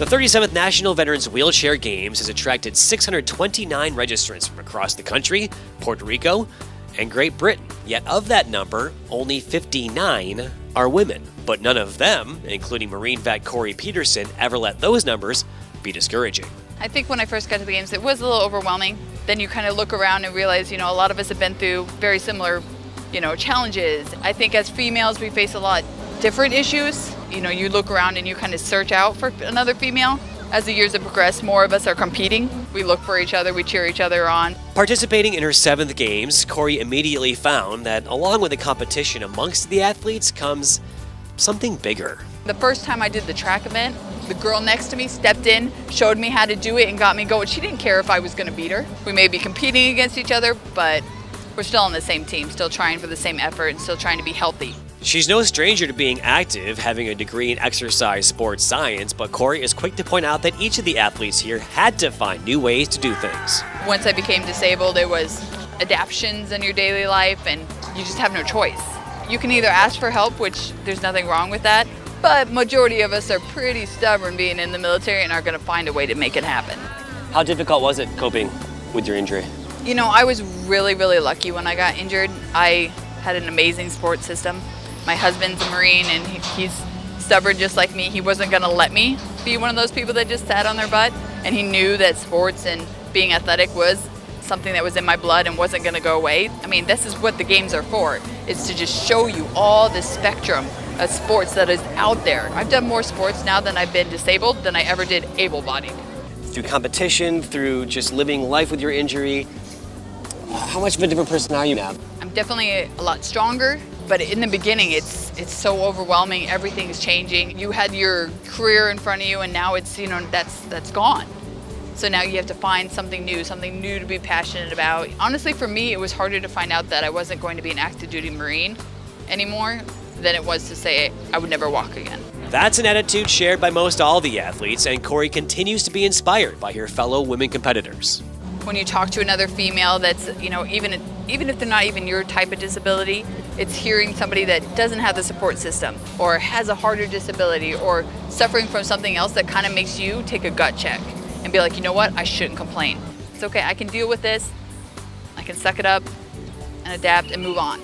The 37th National Veterans Wheelchair Games has attracted 629 registrants from across the country, Puerto Rico, and Great Britain. Yet of that number, only 59 are women. But none of them, including Marine vet Corey Peterson, ever let those numbers be discouraging. I think when I first got to the games, it was a little overwhelming. Then you kind of look around and realize, a lot of us have been through very similar, challenges. I think as females, we face a lot different issues. You look around and you kind of search out for another female. As the years have progressed, more of us are competing. We look for each other, we cheer each other on. Participating in her 7th games, Corey immediately found that along with the competition amongst the athletes comes something bigger. The first time I did the track event, the girl next to me stepped in, showed me how to do it, and got me going. She didn't care if I was going to beat her. We may be competing against each other, but we're still on the same team, still trying for the same effort, and still trying to be healthy. She's no stranger to being active, having a degree in exercise sports science, but Corey is quick to point out that each of the athletes here had to find new ways to do things. Once I became disabled, it was adaptations in your daily life, and you just have no choice. You can either ask for help, which there's nothing wrong with that, but majority of us are pretty stubborn being in the military and are going to find a way to make it happen. How difficult was it coping with your injury? I was really, really lucky when I got injured. I had an amazing support system. My husband's a Marine and he's stubborn just like me. He wasn't going to let me be one of those people that just sat on their butt, and he knew that sports and being athletic was something that was in my blood and wasn't going to go away. This is what the games are for, is to just show you all the spectrum of sports that is out there. I've done more sports now than I've been disabled than I ever did able-bodied. Through competition, through just living life with your injury, how much of a different person are you now? I'm definitely a lot stronger, but in the beginning it's so overwhelming. Everything's changing. You had your career in front of you, and now it's that's gone. So now you have to find something new to be passionate about. Honestly, for me, it was harder to find out that I wasn't going to be an active duty Marine anymore than it was to say I would never walk again. That's an attitude shared by most all the athletes, and Corey continues to be inspired by her fellow women competitors. When you talk to another female that's, even if they're not even your type of disability, it's hearing somebody that doesn't have the support system or has a harder disability or suffering from something else that kind of makes you take a gut check and be like, you know what, I shouldn't complain. It's okay, I can deal with this, I can suck it up and adapt and move on.